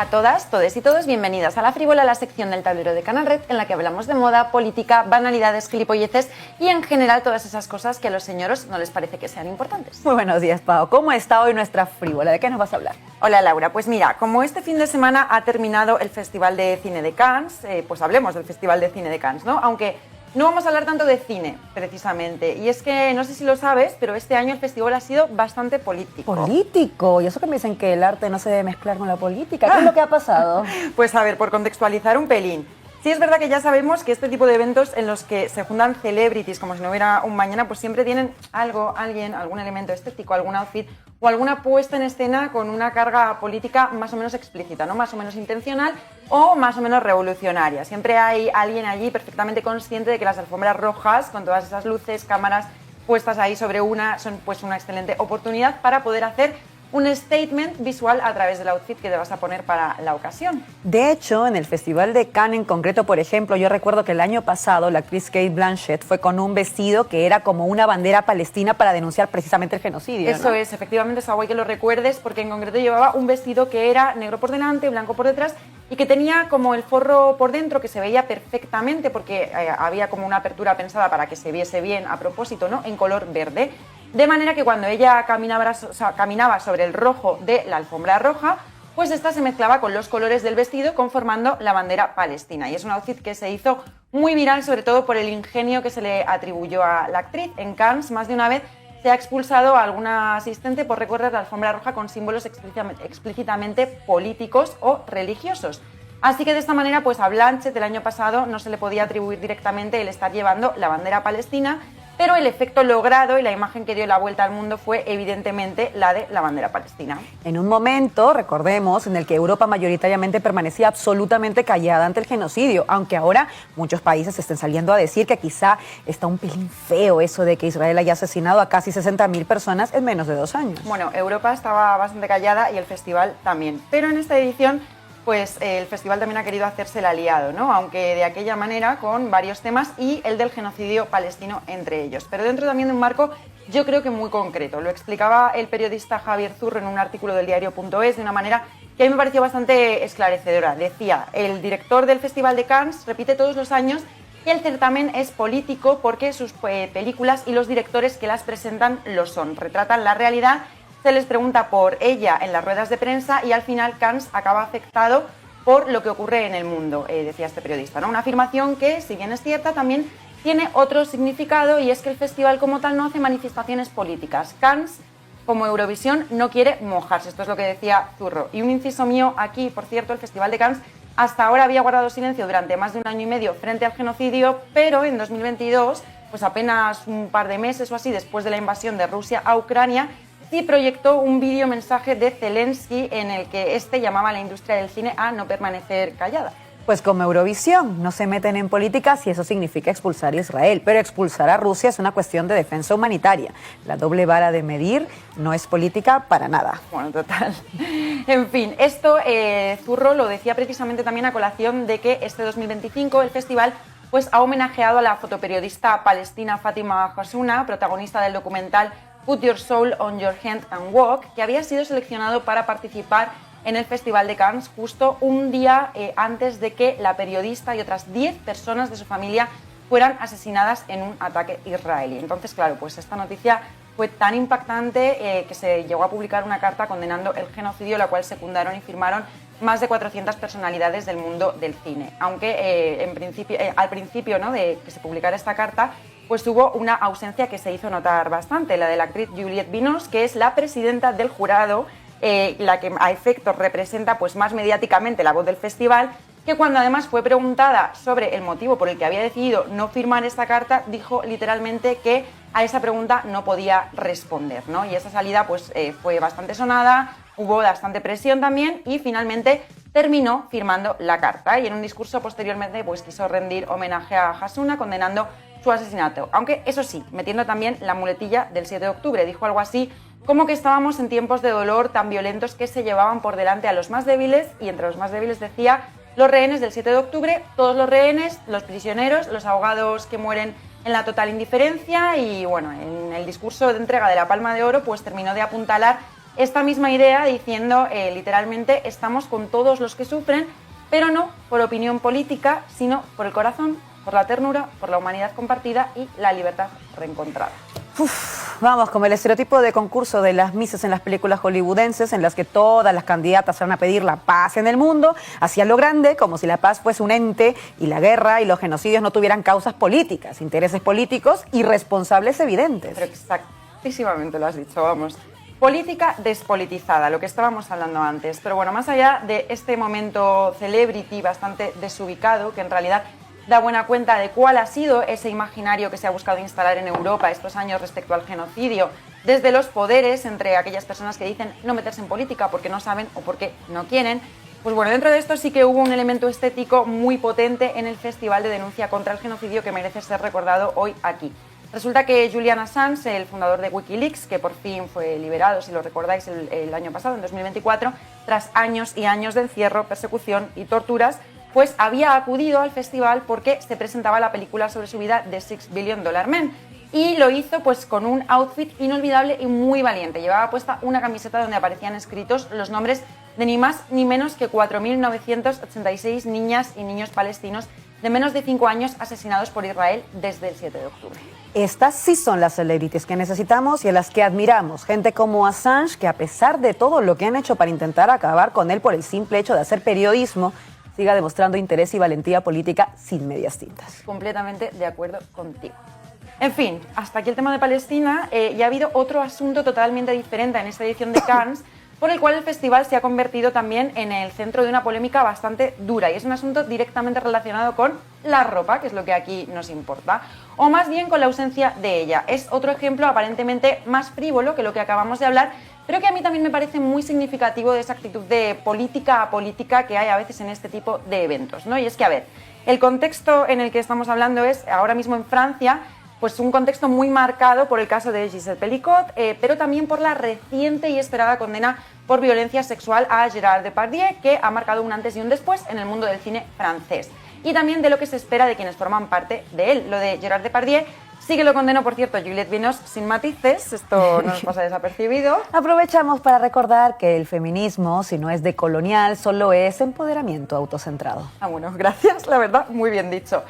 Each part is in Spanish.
a todas, todes y todos, bienvenidas a La Frívola, la sección del tablero de Canal Red en la que hablamos de moda, política, banalidades, gilipolleces y en general todas esas cosas que a los señoros no les parece que sean importantes. Muy buenos días, Pau. ¿Cómo está hoy nuestra Frívola? ¿De qué nos vas a hablar? Hola, Laura. Pues mira, como este fin de semana ha terminado el Festival de Cine de Cannes, pues hablemos del Festival de Cine de Cannes, ¿no? Aunque no vamos a hablar tanto de cine, precisamente. Y es que, no sé si lo sabes, pero este año el festival ha sido bastante político. ¿Político? ¿Y eso que me dicen que el arte no se debe mezclar con la política? ¿Qué es lo que ha pasado? Pues a ver, por contextualizar un pelín. Sí es verdad que ya sabemos que este tipo de eventos en los que se juntan celebrities como si no hubiera un mañana, pues siempre tienen algo, alguien, algún elemento estético, algún outfit o alguna puesta en escena con una carga política más o menos explícita, ¿no? Más o menos intencional o más o menos revolucionaria. Siempre hay alguien allí perfectamente consciente de que las alfombras rojas, con todas esas luces, cámaras puestas ahí sobre una, son pues una excelente oportunidad para poder hacer un statement visual a través del outfit que te vas a poner para la ocasión. De hecho, en el Festival de Cannes en concreto, por ejemplo, yo recuerdo que el año pasado la actriz Cate Blanchett fue con un vestido que era como una bandera palestina para denunciar precisamente el genocidio. Eso, ¿no? Es, efectivamente, está guay que lo recuerdes porque en concreto llevaba un vestido que era negro por delante, blanco por detrás y que tenía como el forro por dentro que se veía perfectamente porque había como una apertura pensada para que se viese bien a propósito, ¿no? En color verde. De manera que cuando ella caminaba sobre el rojo de la alfombra roja, pues esta se mezclaba con los colores del vestido conformando la bandera palestina. Y es un outfit que se hizo muy viral, sobre todo por el ingenio que se le atribuyó a la actriz. En Cannes, más de una vez, se ha expulsado a alguna asistente por recorrer la alfombra roja con símbolos explícitamente políticos o religiosos. Así que de esta manera, pues a Blanchett el año pasado no se le podía atribuir directamente el estar llevando la bandera palestina, pero el efecto logrado y la imagen que dio la vuelta al mundo fue evidentemente la de la bandera palestina. En un momento, recordemos, en el que Europa mayoritariamente permanecía absolutamente callada ante el genocidio, aunque ahora muchos países estén saliendo a decir que quizá está un pelín feo eso de que Israel haya asesinado a casi 60.000 personas en menos de 2 años. Bueno, Europa estaba bastante callada y el festival también, pero en esta edición pues el festival también ha querido hacerse el aliado, ¿no? Aunque de aquella manera con varios temas y el del genocidio palestino entre ellos. Pero dentro también de un marco yo creo que muy concreto. Lo explicaba el periodista Javier Zurro en un artículo del diario.es de una manera que a mí me pareció bastante esclarecedora. Decía, el director del Festival de Cannes repite todos los años que el certamen es político porque sus películas y los directores que las presentan lo son. Retratan la realidad. Se les pregunta por ella en las ruedas de prensa y al final Cannes acaba afectado por lo que ocurre en el mundo, decía este periodista, ¿no? Una afirmación que, si bien es cierta, también tiene otro significado y es que el festival como tal no hace manifestaciones políticas. Cannes, como Eurovisión, no quiere mojarse, esto es lo que decía Zurro. Y un inciso mío aquí, por cierto, el Festival de Cannes hasta ahora había guardado silencio durante más de 1 año y medio frente al genocidio, pero en 2022, pues apenas un par de meses o así después de la invasión de Rusia a Ucrania, sí proyectó un vídeo mensaje de Zelensky en el que este llamaba a la industria del cine a no permanecer callada. Pues como Eurovisión, no se meten en política si eso significa expulsar a Israel, pero expulsar a Rusia es una cuestión de defensa humanitaria. La doble vara de medir no es política para nada. Bueno, total. En fin, esto Zurro lo decía precisamente también a colación de que este 2025 el festival pues ha homenajeado a la fotoperiodista palestina Fátima Hassouna, protagonista del documental Put Your Soul on Your Hand and Walk, que había sido seleccionado para participar en el Festival de Cannes justo un día antes de que la periodista y otras 10 personas de su familia fueran asesinadas en un ataque israelí. Entonces, claro, pues esta noticia fue tan impactante que se llegó a publicar una carta condenando el genocidio, la cual secundaron y firmaron más de 400 personalidades del mundo del cine. Aunque al principio, ¿no?, de que se publicara esta carta, pues hubo una ausencia que se hizo notar bastante, la de la actriz Juliette Binoche, que es la presidenta del jurado, la que a efectos representa pues más mediáticamente la voz del festival, que cuando además fue preguntada sobre el motivo por el que había decidido no firmar esta carta, dijo literalmente que a esa pregunta no podía responder, ¿no? Y esa salida pues fue bastante sonada, hubo bastante presión también y finalmente terminó firmando la carta y en un discurso posteriormente pues quiso rendir homenaje a Hassouna condenando su asesinato, aunque eso sí, metiendo también la muletilla del 7 de octubre, dijo algo así como que estábamos en tiempos de dolor tan violentos que se llevaban por delante a los más débiles y entre los más débiles decía los rehenes del 7 de octubre, todos los rehenes, los prisioneros, los ahogados que mueren en la total indiferencia y bueno, en el discurso de entrega de la Palma de Oro pues terminó de apuntalar esta misma idea diciendo literalmente estamos con todos los que sufren, pero no por opinión política, sino por el corazón, por la ternura, por la humanidad compartida y la libertad reencontrada. Vamos, como el estereotipo de concurso de las misas en las películas hollywoodenses, en las que todas las candidatas van a pedir la paz en el mundo, hacia lo grande, como si la paz fuese un ente y la guerra y los genocidios no tuvieran causas políticas, intereses políticos y responsables evidentes. Pero exactísimamente lo has dicho, vamos. Política despolitizada, lo que estábamos hablando antes. Pero bueno, más allá de este momento celebrity bastante desubicado, que en realidad da buena cuenta de cuál ha sido ese imaginario que se ha buscado instalar en Europa estos años respecto al genocidio, desde los poderes entre aquellas personas que dicen no meterse en política porque no saben o porque no quieren. Pues bueno, dentro de esto sí que hubo un elemento estético muy potente en el Festival de Denuncia contra el Genocidio que merece ser recordado hoy aquí. Resulta que Julian Assange, el fundador de Wikileaks, que por fin fue liberado, si lo recordáis, el año pasado, en 2024, tras años y años de encierro, persecución y torturas, pues había acudido al festival porque se presentaba la película sobre su vida The $6 Billion Man. Y lo hizo pues con un outfit inolvidable y muy valiente. Llevaba puesta una camiseta donde aparecían escritos los nombres de ni más ni menos que 4.986 niñas y niños palestinos de menos de 5 años asesinados por Israel desde el 7 de octubre. Estas sí son las celebrities que necesitamos y a las que admiramos. Gente como Assange, que a pesar de todo lo que han hecho para intentar acabar con él por el simple hecho de hacer periodismo, siga demostrando interés y valentía política sin medias tintas. Completamente de acuerdo contigo. En fin, hasta aquí el tema de Palestina. Y ha habido otro asunto totalmente diferente en esta edición de Cannes, por el cual el festival se ha convertido también en el centro de una polémica bastante dura. Y es un asunto directamente relacionado con la ropa, que es lo que aquí nos importa, o más bien con la ausencia de ella. Es otro ejemplo aparentemente más frívolo que lo que acabamos de hablar, pero que a mí también me parece muy significativo de esa actitud de política a política que hay a veces en este tipo de eventos, ¿no? Y es que, a ver, el contexto en el que estamos hablando es ahora mismo en Francia, pues un contexto muy marcado por el caso de Gisèle Pelicot, pero también por la reciente y esperada condena por violencia sexual a Gérard Depardieu, que ha marcado un antes y un después en el mundo del cine francés. Y también de lo que se espera de quienes forman parte de él. Lo de Gérard Depardieu sí que lo condenó, por cierto, Juliette Binoche sin matices, esto no nos pasa desapercibido. Aprovechamos para recordar que el feminismo, si no es decolonial, solo es empoderamiento autocentrado. Ah, bueno, gracias, la verdad, muy bien dicho.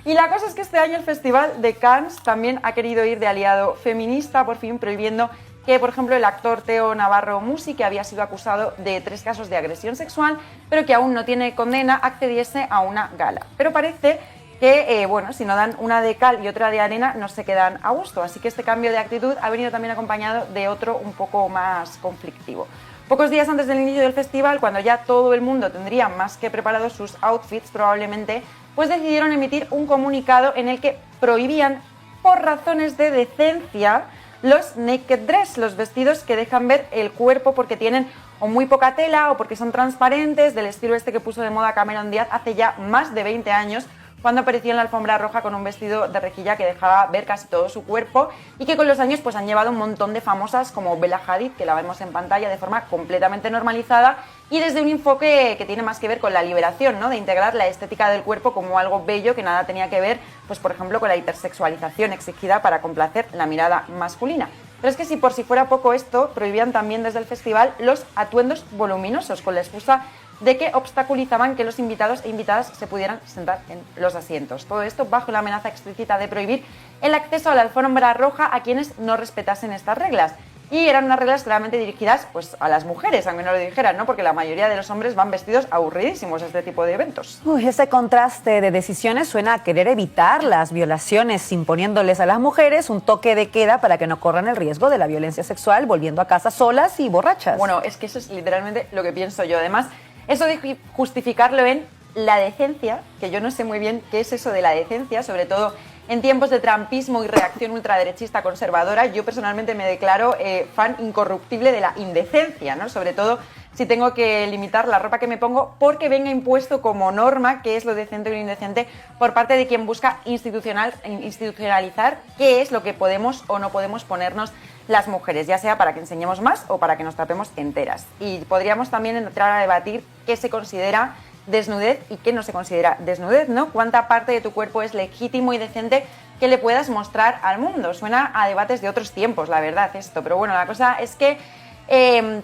Y la cosa es que este año el Festival de Cannes también ha querido ir de aliado feminista, por fin prohibiendo que, por ejemplo, el actor Theo Navarro Musi, que había sido acusado de 3 casos de agresión sexual, pero que aún no tiene condena, accediese a una gala. Pero parece que, bueno, si no dan una de cal y otra de arena, no se quedan a gusto. Así que este cambio de actitud ha venido también acompañado de otro un poco más conflictivo. Pocos días antes del inicio del festival, cuando ya todo el mundo tendría más que preparados sus outfits, probablemente, pues decidieron emitir un comunicado en el que prohibían, por razones de decencia, los naked dress, los vestidos que dejan ver el cuerpo porque tienen o muy poca tela o porque son transparentes, del estilo este que puso de moda Cameron Díaz hace ya más de 20 años, cuando apareció en la alfombra roja con un vestido de rejilla que dejaba ver casi todo su cuerpo y que con los años pues han llevado un montón de famosas como Bella Hadid, que la vemos en pantalla de forma completamente normalizada y desde un enfoque que tiene más que ver con la liberación, ¿no? De integrar la estética del cuerpo como algo bello que nada tenía que ver, pues por ejemplo, con la hipersexualización exigida para complacer la mirada masculina. Pero es que si por si fuera poco esto, prohibían también desde el festival los atuendos voluminosos con la excusa de que obstaculizaban que los invitados e invitadas se pudieran sentar en los asientos. Todo esto bajo la amenaza explícita de prohibir el acceso a la alfombra roja a quienes no respetasen estas reglas. Y eran unas reglas claramente dirigidas pues, a las mujeres, aunque no lo dijeran, ¿no? Porque la mayoría de los hombres van vestidos aburridísimos a este tipo de eventos. Ese contraste de decisiones suena a querer evitar las violaciones, imponiéndoles a las mujeres un toque de queda para que no corran el riesgo de la violencia sexual, volviendo a casa solas y borrachas. Bueno, es que eso es literalmente lo que pienso yo. Además, eso de justificarlo en la decencia, que yo no sé muy bien qué es eso de la decencia, sobre todo en tiempos de trumpismo y reacción ultraderechista conservadora, yo personalmente me declaro fan incorruptible de la indecencia, ¿no? Sobre todo si tengo que limitar la ropa que me pongo porque venga impuesto como norma qué es lo decente o lo indecente por parte de quien busca institucionalizar qué es lo que podemos o no podemos ponernos las mujeres, ya sea para que enseñemos más o para que nos tapemos enteras. Y podríamos también entrar a debatir qué se considera desnudez y qué no se considera desnudez, ¿no? ¿Cuánta parte de tu cuerpo es legítimo y decente que le puedas mostrar al mundo? Suena a debates de otros tiempos, la verdad, esto. Pero bueno, la cosa es que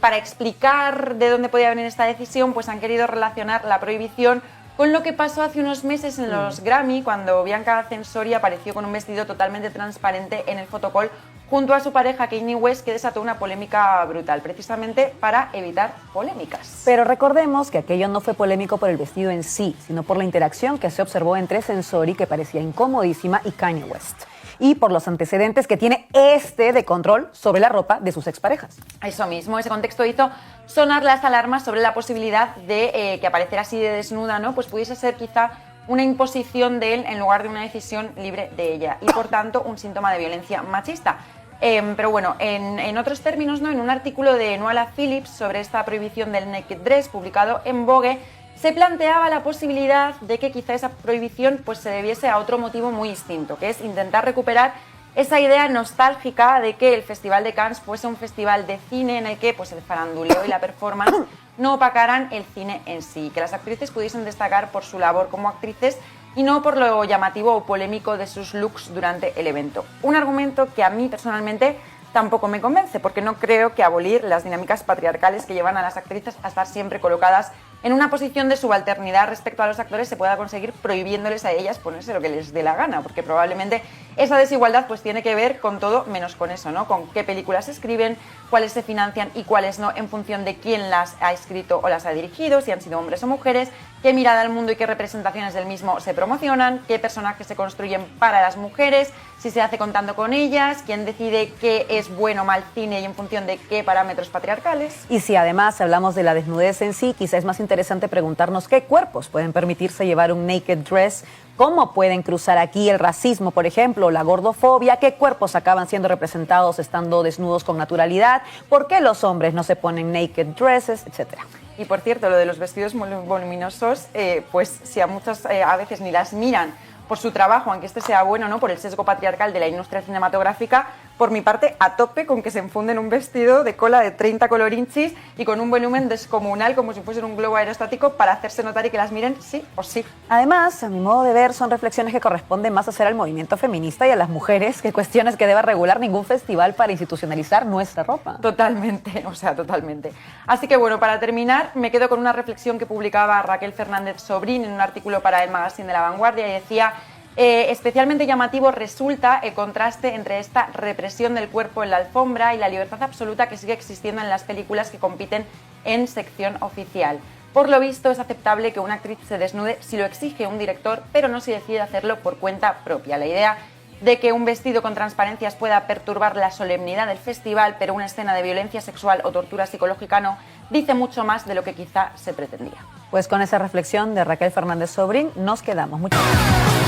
Para explicar de dónde podía venir esta decisión, pues han querido relacionar la prohibición con lo que pasó hace unos meses en los Grammy, cuando Bianca Censori apareció con un vestido totalmente transparente en el fotocall junto a su pareja Kanye West, que desató una polémica brutal, precisamente para evitar polémicas. Pero recordemos que aquello no fue polémico por el vestido en sí, sino por la interacción que se observó entre Censori, que parecía incomodísima, y Kanye West, y por los antecedentes que tiene de control sobre la ropa de sus exparejas. Eso mismo, ese contexto hizo sonar las alarmas sobre la posibilidad de que apareciera así de desnuda, ¿no? Pues pudiese ser quizá una imposición de él en lugar de una decisión libre de ella y, por tanto, un síntoma de violencia machista. Pero bueno, en otros términos, ¿no? En un artículo de Nuala Phillips sobre esta prohibición del naked dress publicado en Vogue, se planteaba la posibilidad de que quizá esa prohibición pues, se debiese a otro motivo muy distinto, que es intentar recuperar esa idea nostálgica de que el Festival de Cannes fuese un festival de cine en el que pues, el faranduleo y la performance no opacaran el cine en sí, que las actrices pudiesen destacar por su labor como actrices y no por lo llamativo o polémico de sus looks durante el evento. Un argumento que a mí personalmente tampoco me convence, porque no creo que abolir las dinámicas patriarcales que llevan a las actrices a estar siempre colocadas en una posición de subalternidad respecto a los actores se pueda conseguir prohibiéndoles a ellas ponerse lo que les dé la gana, porque probablemente esa desigualdad pues tiene que ver con todo menos con eso, ¿no? Con qué películas se escriben, cuáles se financian y cuáles no, en función de quién las ha escrito o las ha dirigido, si han sido hombres o mujeres, qué mirada al mundo y qué representaciones del mismo se promocionan, qué personajes se construyen para las mujeres, si se hace contando con ellas, quién decide qué es bueno o mal cine y en función de qué parámetros patriarcales. Y si además hablamos de la desnudez en sí, quizá es más interesante preguntarnos qué cuerpos pueden permitirse llevar un naked dress, cómo pueden cruzar aquí el racismo, por ejemplo, la gordofobia, qué cuerpos acaban siendo representados estando desnudos con naturalidad, por qué los hombres no se ponen naked dresses, etcétera. Y por cierto, lo de los vestidos voluminosos, pues si a muchas a veces ni las miran por su trabajo, aunque este sea bueno, ¿no? Por el sesgo patriarcal de la industria cinematográfica, por mi parte, a tope con que se enfunden un vestido de cola de 30 colorinchis y con un volumen descomunal, como si fuesen un globo aerostático, para hacerse notar y que las miren sí o sí. Además, a mi modo de ver, son reflexiones que corresponden más a hacer al movimiento feminista y a las mujeres que cuestiones que deba regular ningún festival para institucionalizar nuestra ropa. Totalmente, o sea, totalmente. Así que bueno, para terminar, me quedo con una reflexión que publicaba Raquel Fernández Sobrín en un artículo para el magazine de La Vanguardia y decía: especialmente llamativo resulta el contraste entre esta represión del cuerpo en la alfombra y la libertad absoluta que sigue existiendo en las películas que compiten en sección oficial. Por lo visto, es aceptable que una actriz se desnude si lo exige un director, pero no si decide hacerlo por cuenta propia. La idea de que un vestido con transparencias pueda perturbar la solemnidad del festival, pero una escena de violencia sexual o tortura psicológica no, dice mucho más de lo que quizá se pretendía. Pues con esa reflexión de Raquel Fernández Sobrín nos quedamos. Muchas gracias.